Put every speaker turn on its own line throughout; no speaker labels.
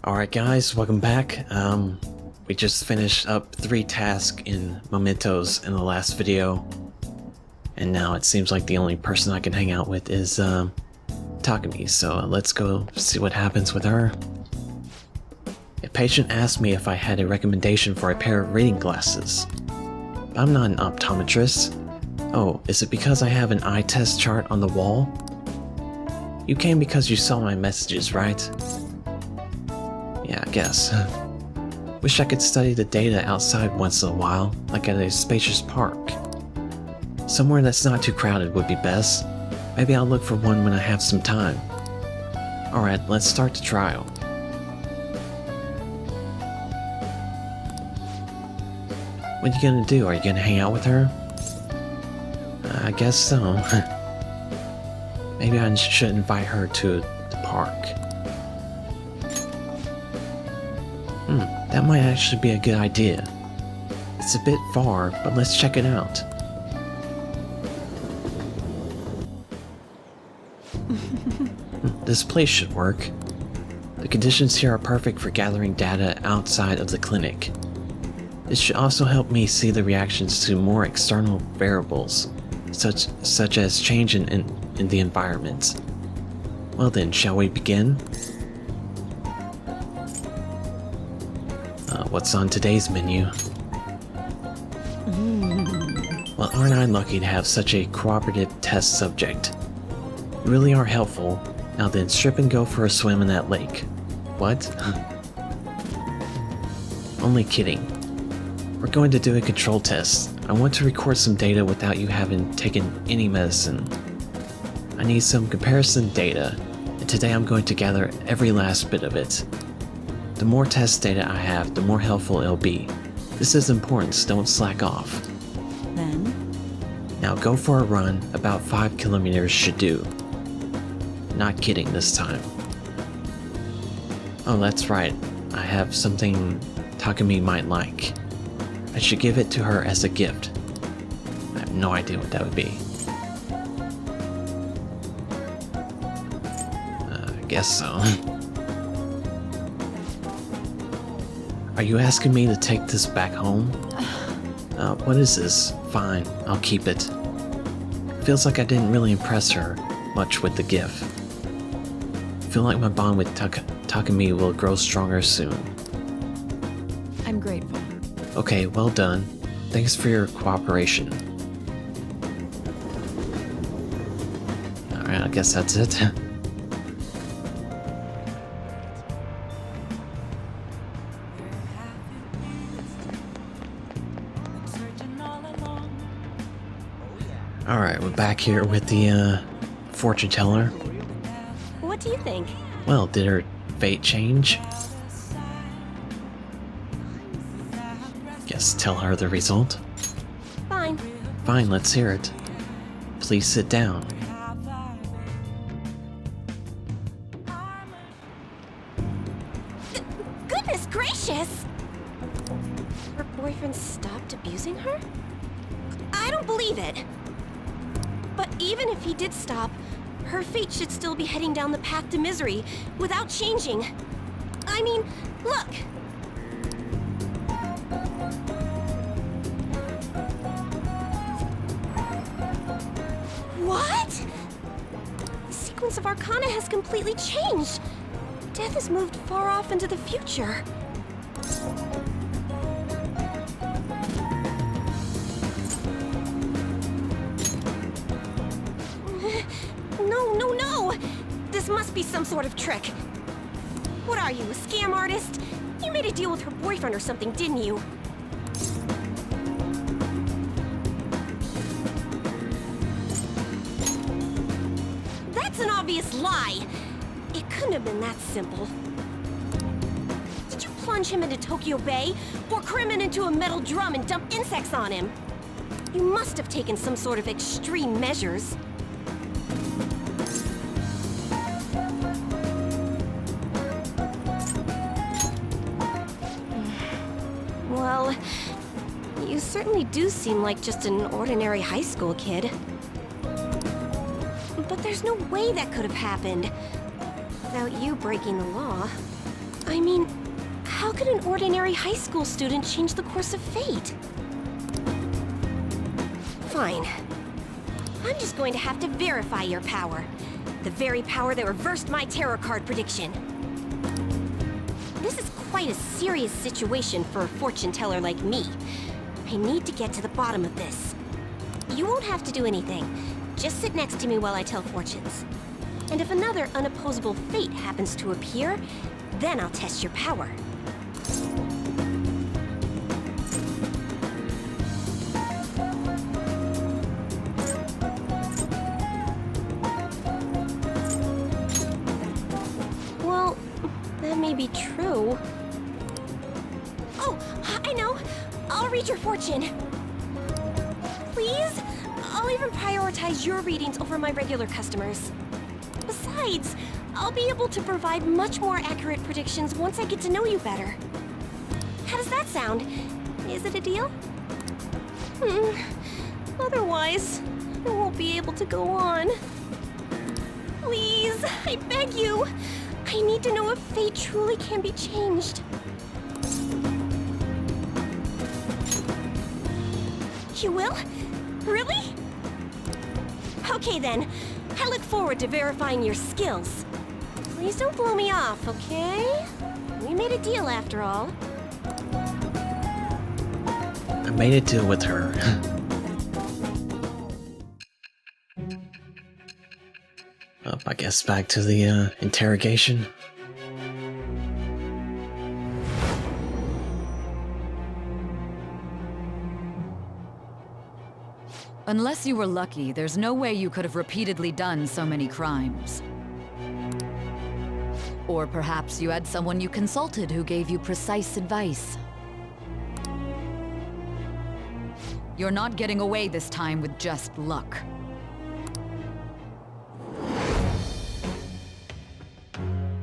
Alright guys, welcome back. We just finished up 3 tasks in Mementos in the last video. And now it seems like the only person I can hang out with is Takumi, so let's go see what happens with her. A patient asked me if I had a recommendation for a pair of reading glasses. I'm not an optometrist. Oh, is it because I have an eye test chart on the wall? You came because you saw my messages, right? Yeah, I guess. Wish I could study the data outside once in a while, like at a spacious park. Somewhere that's not too crowded would be best. Maybe I'll look for one when I have some time. Alright, let's start the trial. What are you gonna do? Are you gonna hang out with her? I guess so. Maybe I should invite her to the park. That might actually be a good idea. It's a bit far, but let's check it out. This place should work. The conditions here are perfect for gathering data outside of the clinic. This should also help me see the reactions to more external variables, such as change in the environment. Well then, shall we begin? What's on today's menu? Well, aren't I lucky to have such a cooperative test subject? You really are helpful. Now then, strip and go for a swim in that lake. What? Only kidding. We're going to do a control test. I want to record some data without you having taken any medicine. I need some comparison data, and today I'm going to gather every last bit of it. The more test data I have, the more helpful it'll be. This is important, so don't slack off.
Then?
Now go for a run, about 5 kilometers should do. Not kidding this time. Oh, that's right. I have something Takumi might like. I should give it to her as a gift. I have no idea what that would be. I guess so. Are you asking me to take this back home? What is this? Fine, I'll keep it. Feels like I didn't really impress her much with the gift. Feel like my bond with Takumi will grow stronger soon.
I'm grateful.
Okay, well done. Thanks for your cooperation. Alright, I guess that's it. Alright, we're back here with the fortune teller.
What do you think?
Well, did her fate change? Guess tell her the result.
Fine.
Fine, let's hear it. Please sit down.
Goodness gracious! Her boyfriend stopped abusing her? I don't believe it. But even if he did stop, her fate should still be heading down the path to misery without changing. I mean, look! What? The sequence of Arcana has completely changed. Death has moved far off into the future. No! This must be some sort of trick. What are you, a scam artist? You made a deal with her boyfriend or something, didn't you? That's an obvious lie. It couldn't have been that simple. Did you plunge him into Tokyo Bay, or cram him into a metal drum and dump insects on him? You must have taken some sort of extreme measures. Well, you certainly do seem like just an ordinary high school kid. But there's no way that could have happened without you breaking the law. I mean, how could an ordinary high school student change the course of fate? Fine. I'm just going to have to verify your power. The very power that reversed my tarot card prediction. This is quite a serious situation for a fortune teller like me. I need to get to the bottom of this. You won't have to do anything. Just sit next to me while I tell fortunes. And if another unopposable fate happens to appear, then I'll test your power. Well, that may be true. Oh, I know! I'll read your fortune. Please? I'll even prioritize your readings over my regular customers. Besides, I'll be able to provide much more accurate predictions once I get to know you better. How does that sound? Is it a deal? Otherwise, I won't be able to go on. Please, I beg you. I need to know if fate truly can be changed. You will? Really? Okay then. I look forward to verifying your skills. Please don't blow me off, okay? We made a deal after all.
I made a deal with her. I guess back to the interrogation.
Unless you were lucky, there's no way you could have repeatedly done so many crimes. Or perhaps you had someone you consulted who gave you precise advice. You're not getting away this time with just luck.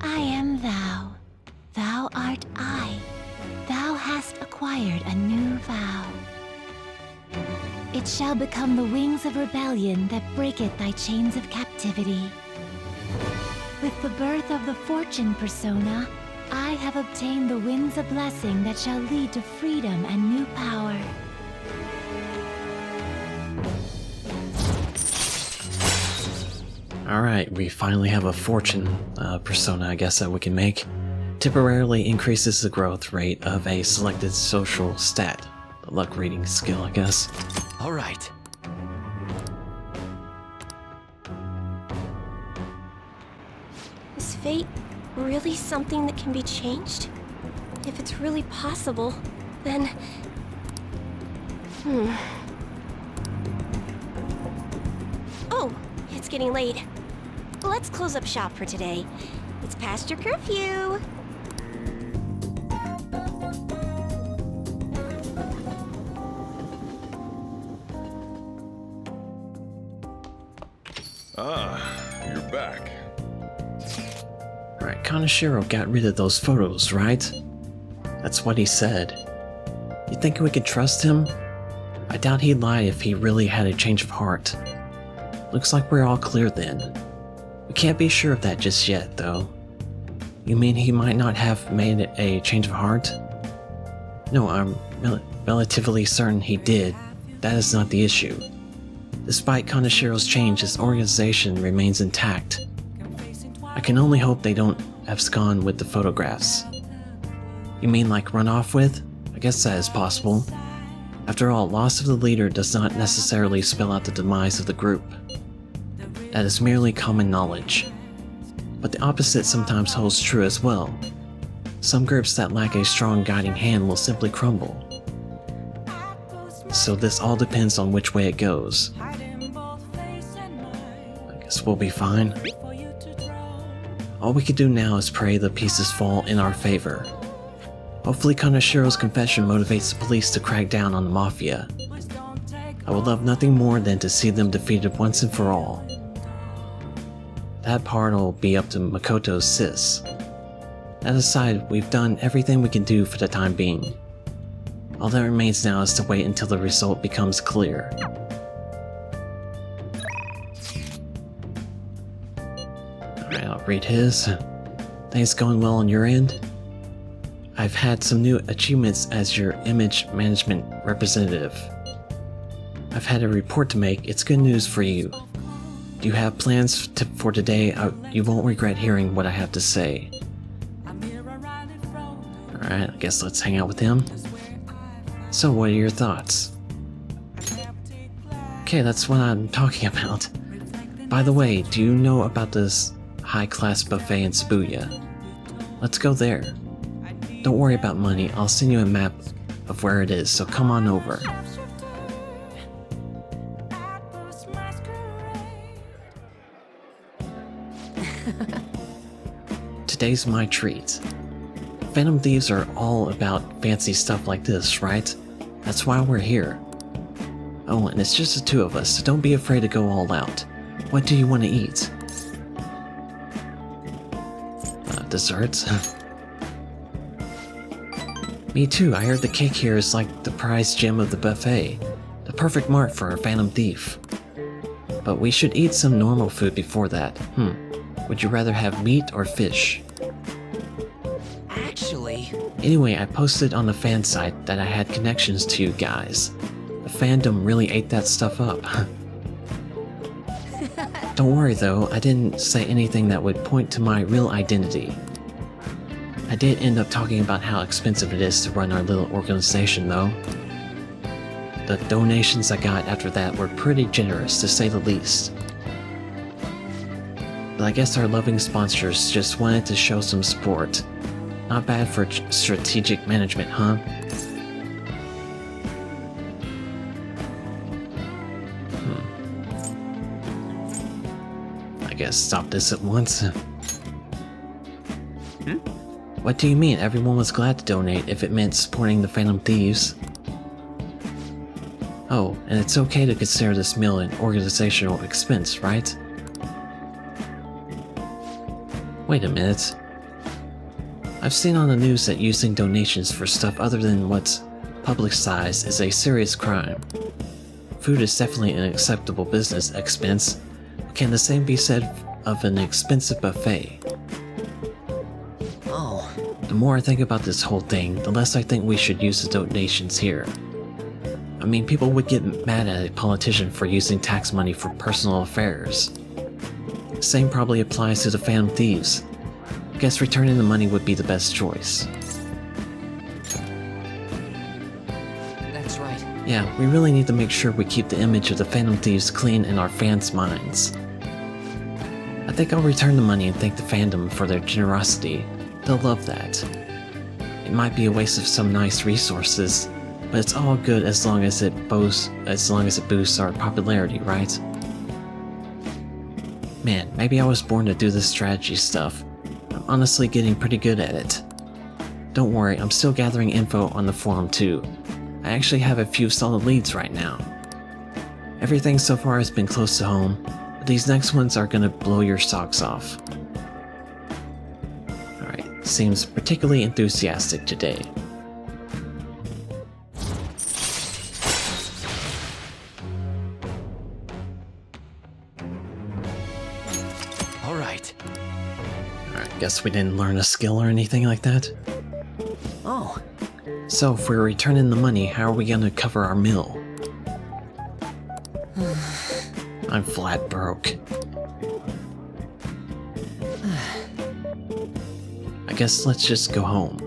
I am thou. Thou art I. Thou hast acquired a new vow. It shall become the wings of rebellion that breaketh thy chains of captivity. With the birth of the fortune persona, I have obtained the winds of blessing that shall lead to freedom and new power.
Alright, we finally have a fortune persona, I guess, that we can make. Temporarily increases the growth rate of a selected social stat. The luck reading skill, I guess.
All right.
Is fate really something that can be changed? If it's really possible, then... Oh, it's getting late. Let's close up shop for today. It's past your curfew.
Ah, you're back.
Alright, Kaneshiro got rid of those photos, right? That's what he said. You think we could trust him? I doubt he'd lie if he really had a change of heart. Looks like we're all clear then. We can't be sure of that just yet, though. You mean he might not have made a change of heart? No, I'm relatively certain he did. That is not the issue. Despite Kaneshiro's change, his organization remains intact. I can only hope they don't abscond with the photographs. You mean like run off with? I guess that is possible. After all, loss of the leader does not necessarily spell out the demise of the group. That is merely common knowledge. But the opposite sometimes holds true as well. Some groups that lack a strong guiding hand will simply crumble. So this all depends on which way it goes. I guess we'll be fine. All we can do now is pray the pieces fall in our favor. Hopefully Kaneshiro's confession motivates the police to crack down on the Mafia. I would love nothing more than to see them defeated once and for all. That part will be up to Makoto's sis. That aside, we've done everything we can do for the time being. All that remains now is to wait until the result becomes clear. Alright, I'll read his. Things going well on your end? I've had some new achievements as your image management representative. I've had a report to make. It's good news for you. Do you have plans for today? You won't regret hearing what I have to say. Alright, I guess let's hang out with him. So, what are your thoughts? Okay, that's what I'm talking about. By the way, do you know about this high-class buffet in Shibuya? Let's go there. Don't worry about money, I'll send you a map of where it is, so come on over. Today's my treat. Phantom Thieves are all about fancy stuff like this, right? That's why we're here. Oh, and it's just the two of us, so don't be afraid to go all out. What do you want to eat? Desserts? Me too, I heard the cake here is like the prize gem of the buffet. The perfect mark for a Phantom Thief. But we should eat some normal food before that. Would you rather have meat or fish?
Actually...
Anyway, I posted on the fan site that I had connections to you guys. The fandom really ate that stuff up. Don't worry though, I didn't say anything that would point to my real identity. I did end up talking about how expensive it is to run our little organization though. The donations I got after that were pretty generous, to say the least. But I guess our loving sponsors just wanted to show some support. Not bad for strategic management, huh? I guess stop this at once. What do you mean? Everyone was glad to donate if it meant supporting the Phantom Thieves. Oh, and it's okay to consider this meal an organizational expense, right? Wait a minute. I've seen on the news that using donations for stuff other than what's publicized is a serious crime. Food is definitely an acceptable business expense. Can the same be said of an expensive buffet?
Oh.
The more I think about this whole thing, the less I think we should use the donations here. I mean, people would get mad at a politician for using tax money for personal affairs. The same probably applies to the Phantom Thieves. I guess returning the money would be the best choice.
That's right.
Yeah, we really need to make sure we keep the image of the Phantom Thieves clean in our fans' minds. I think I'll return the money and thank the fandom for their generosity. They'll love that. It might be a waste of some nice resources, but it's all good as long as it boosts our popularity, right? Man, maybe I was born to do this strategy stuff. I'm honestly getting pretty good at it. Don't worry, I'm still gathering info on the forum too. I actually have a few solid leads right now. Everything so far has been close to home, but these next ones are gonna blow your socks off. Alright, seems particularly enthusiastic today.
Alright.
Alright, guess we didn't learn a skill or anything like that.
Oh.
So, if we're returning the money, how are we gonna cover our meal? I'm flat broke. I guess let's just go home.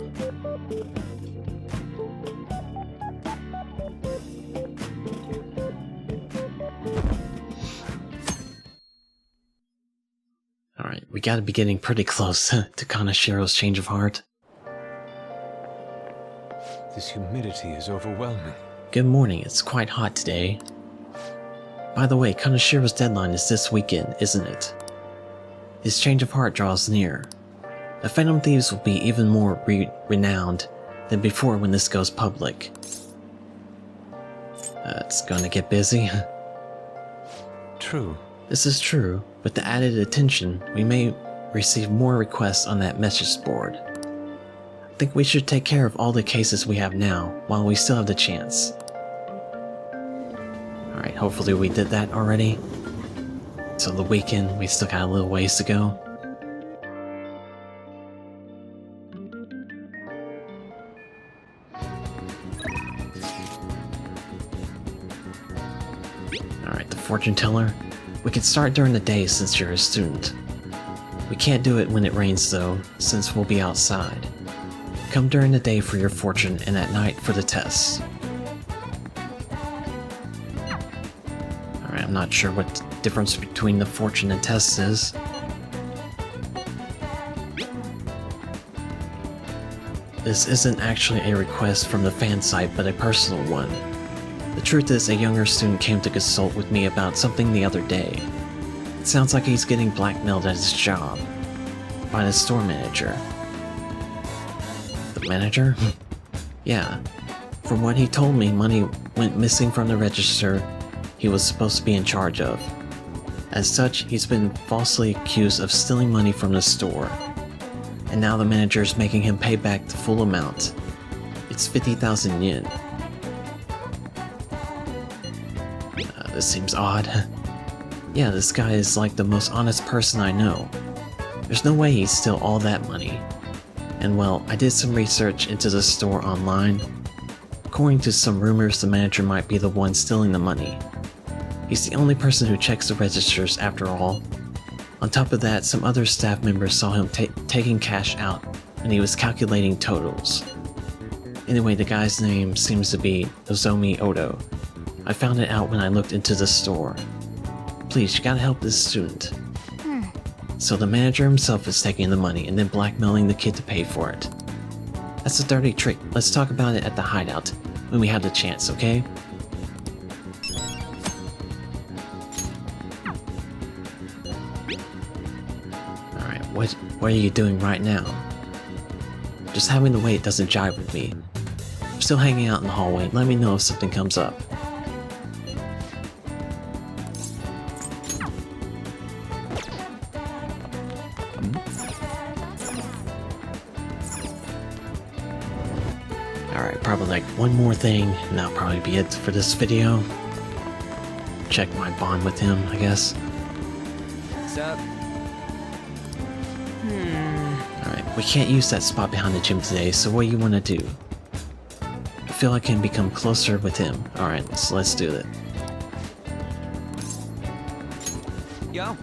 Alright, we gotta be getting pretty close to Kanashiro's change of heart.
This humidity is overwhelming.
Good morning, it's quite hot today. By the way, Kanashiro's deadline is this weekend, isn't it? His change of heart draws near. The Phantom Thieves will be even more renowned than before when this goes public. It's gonna get busy.
True.
This is true. With the added attention, we may receive more requests on that message board. I think we should take care of all the cases we have now, while we still have the chance. Alright, hopefully we did that already. So the weekend, we still got a little ways to go. fortune teller. We could start during the day since you're a student. We can't do it when it rains though, since we'll be outside. Come during the day for your fortune and at night for the tests. Alright, I'm not sure what the difference between the fortune and tests is. This isn't actually a request from the fan site, but a personal one. The truth is, a younger student came to consult with me about something the other day. It sounds like he's getting blackmailed at his job by the store manager. The manager? Yeah. From what he told me, money went missing from the register he was supposed to be in charge of. As such, he's been falsely accused of stealing money from the store. And now the manager is making him pay back the full amount. It's 50,000 yen. This seems odd. Yeah, this guy is like the most honest person I know. There's no way he'd steal all that money. And well, I did some research into the store online. According to some rumors, the manager might be the one stealing the money. He's the only person who checks the registers after all. On top of that, some other staff members saw him taking cash out, and he was calculating totals. Anyway, the guy's name seems to be Nozomi Odo. I found it out when I looked into the store. Please, you gotta help this student. So the manager himself is taking the money and then blackmailing the kid to pay for it. That's a dirty trick. Let's talk about it at the hideout when we have the chance, okay? Alright, what are you doing right now? Just having to wait doesn't jive with me. I'm still hanging out in the hallway. Let me know if something comes up. Alright, probably like one more thing, and that'll probably be it for this video. Check my bond with him, I guess.
What's up?
Alright, we can't use that spot behind the gym today, so what do you want to do? I feel I can become closer with him. Alright, so let's do it.
Yo.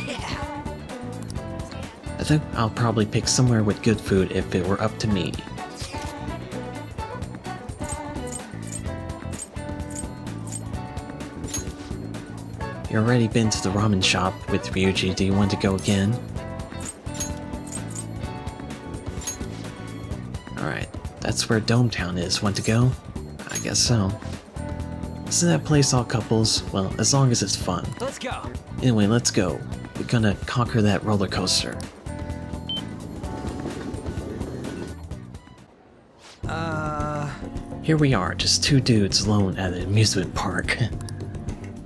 Yeah.
I think I'll probably pick somewhere with good food if it were up to me. You already been to the ramen shop with Ryuji, do you want to go again? Alright, that's where Dome Town is, want to go? I guess so. Isn't that place all couples? Well, as long as it's fun.
Let's go.
Anyway, let's go. We're gonna conquer that roller coaster. Here we are, just two dudes alone at an amusement park.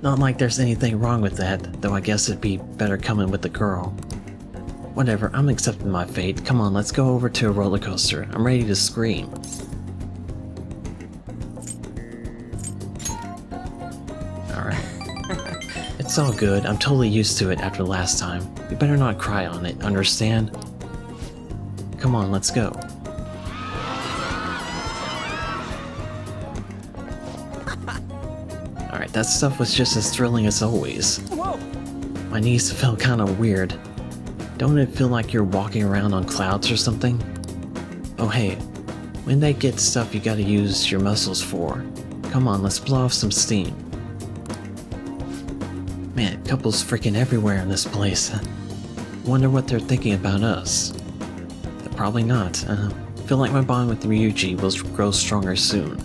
Not like there's anything wrong with that, though I guess it'd be better coming with a girl. Whatever, I'm accepting my fate. Come on, let's go over to a roller coaster. I'm ready to scream. Alright. It's all good, I'm totally used to it after last time. You better not cry on it, understand? Come on, let's go. Alright, that stuff was just as thrilling as always.
Whoa.
My knees felt kinda weird. Don't it feel like you're walking around on clouds or something? Oh hey, when they get stuff you gotta use your muscles for. Come on, let's blow off some steam. Man, couples freaking everywhere in this place. Wonder what they're thinking about us. They're probably not. Feel like my bond with Ryuji will grow stronger soon.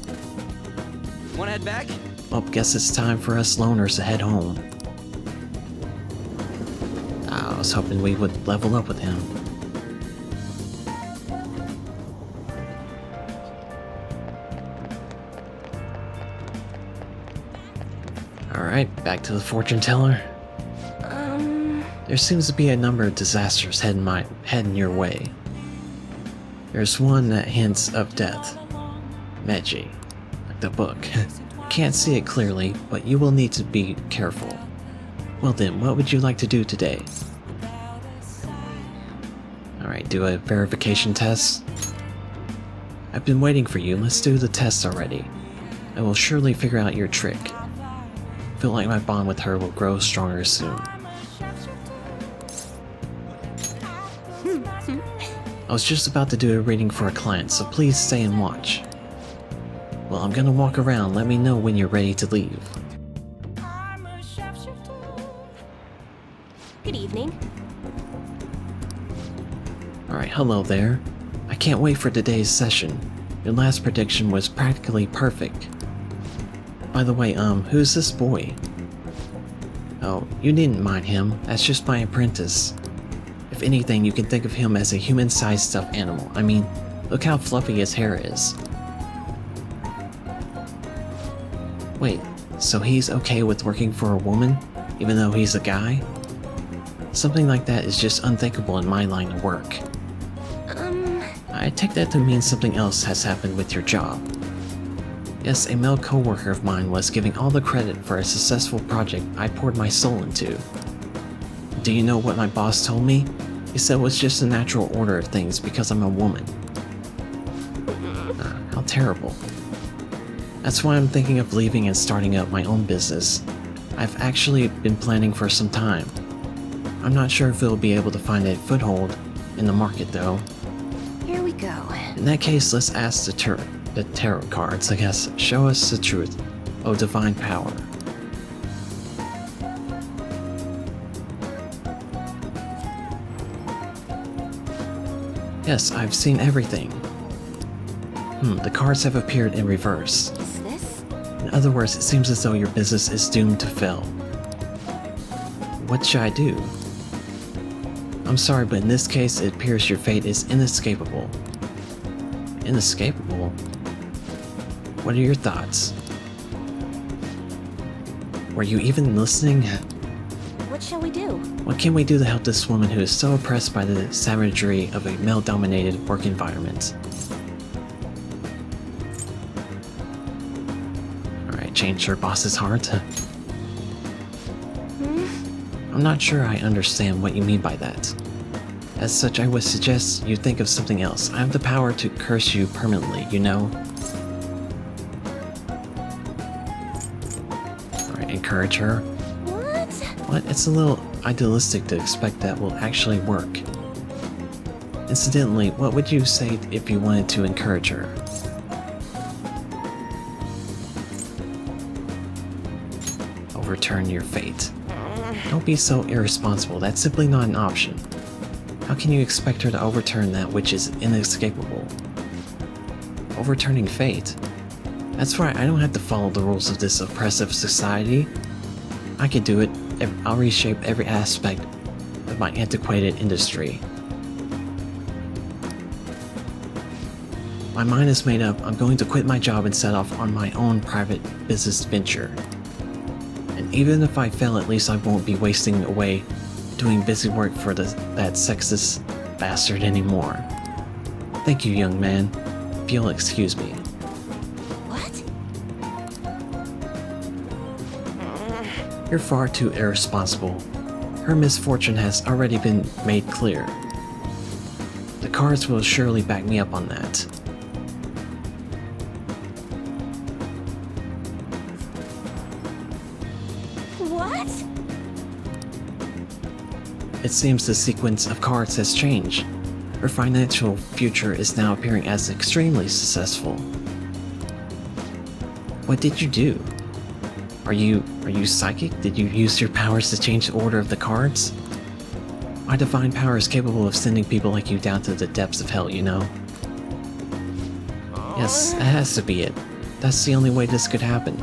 Wanna head back?
Well, guess it's time for us loners to head home. I was hoping we would level up with him. Alright, back to the fortune teller. There seems to be a number of disasters heading your way. There's one that hints of death. Meiji. Like the book. Can't see it clearly, but you will need to be careful. Well then, what would you like to do today? Alright, do a verification test. I've been waiting for you, let's do the test already. I will surely figure out your trick. Feel like my bond with her will grow stronger soon. I was just about to do a reading for a client, so please stay and watch. Well, I'm gonna walk around. Let me know when you're ready to leave.
Good evening.
Alright, hello there. I can't wait for today's session. Your last prediction was practically perfect. By the way, who's this boy? Oh, you needn't mind him. That's just my apprentice. If anything, you can think of him as a human-sized stuffed animal. I mean, look how fluffy his hair is. Wait, so he's okay with working for a woman, even though he's a guy? Something like that is just unthinkable in my line of work. I take that to mean something else has happened with your job. Yes, a male co-worker of mine was giving all the credit for a successful project I poured my soul into. Do you know what my boss told me? He said it was just a natural order of things because I'm a woman. How terrible. That's why I'm thinking of leaving and starting up my own business. I've actually been planning for some time. I'm not sure if it'll be able to find a foothold in the market though.
Here we go.
In that case, let's ask the tarot cards, I guess. Show us the truth, oh divine power. Yes, I've seen everything. The cards have appeared in reverse.
Is this?
In other words, it seems as though your business is doomed to fail. What should I do? I'm sorry, but in this case, it appears your fate is inescapable. Inescapable? What are your thoughts? Were you even listening?
What shall we do?
What can we do to help this woman who is so oppressed by the savagery of a male-dominated work environment? Alright, change her boss's heart? I'm not sure I understand what you mean by that. As such, I would suggest you think of something else. I have the power to curse you permanently, you know? Alright, encourage her. What? It's a little idealistic to expect that will actually work. Incidentally, what would you say if you wanted to encourage her? Overturn your fate. Don't be so irresponsible. That's simply not an option. How can you expect her to overturn that which is inescapable? Overturning fate? That's right, I don't have to follow the rules of this oppressive society. I can do it. I'll reshape every aspect of my antiquated industry. My mind is made up. I'm going to quit my job and set off on my own private business venture. And even if I fail, at least I won't be wasting away doing busy work for that sexist bastard anymore. Thank you, young man. If you'll excuse me.
What?
You're far too irresponsible. Her misfortune has already been made clear. The cards will surely back me up on that.
What?
It seems the sequence of cards has changed. Her financial future is now appearing as extremely successful. What did you do? Are you psychic? Did you use your powers to change the order of the cards? My divine power is capable of sending people like you down to the depths of hell, you know? Yes, that has to be it. That's the only way this could happen.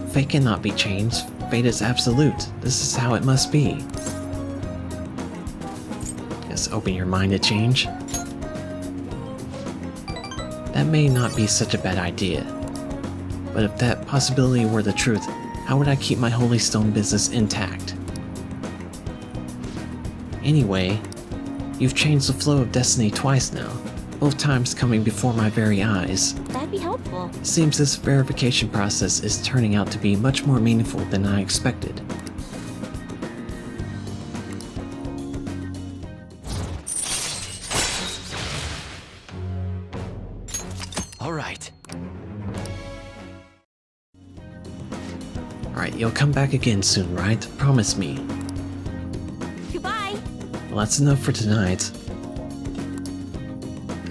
Fate cannot be changed. Fate is absolute. This is how it must be. Just open your mind to change. That may not be such a bad idea. But if that possibility were the truth, how would I keep my Holy Stone business intact? Anyway, you've changed the flow of destiny twice now, both times coming before my very eyes.
That'd be helpful.
It seems this verification process is turning out to be much more meaningful than I expected.
All right.
you'll come back again soon, right? Promise me.
Goodbye.
Well, that's enough for tonight.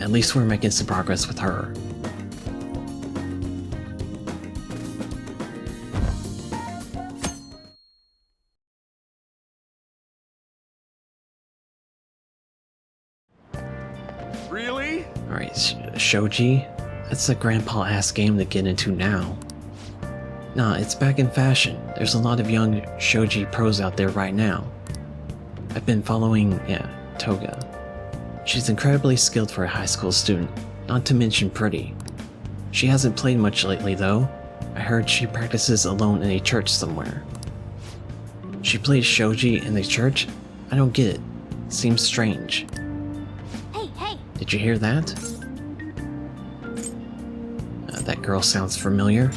At least we're making some progress with her.
Really?
Alright, Shoji? That's a grandpa-ass game to get into now. Nah, it's back in fashion. There's a lot of young Shoji pros out there right now. I've been following, Toga. She's incredibly skilled for a high school student, not to mention pretty. She hasn't played much lately though. I heard she practices alone in a church somewhere. She plays Shoji in the church? I don't get it. Seems strange.
Hey!
Did you hear that? That girl sounds familiar.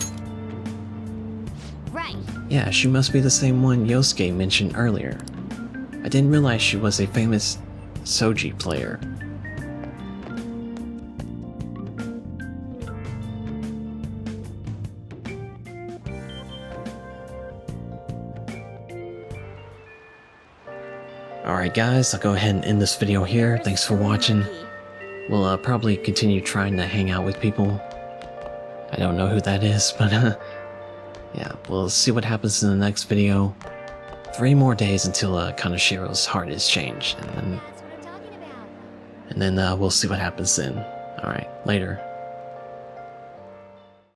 Right.
Yeah, she must be the same one Yosuke mentioned earlier. I didn't realize she was a famous Soji player. Alright guys, I'll go ahead and end this video here. Thanks for watching. We'll probably continue trying to hang out with people. I don't know who that is, but yeah, we'll see what happens in the next video. 3 more days until Kanashiro's heart is changed, and then we'll see what happens then. Alright, later.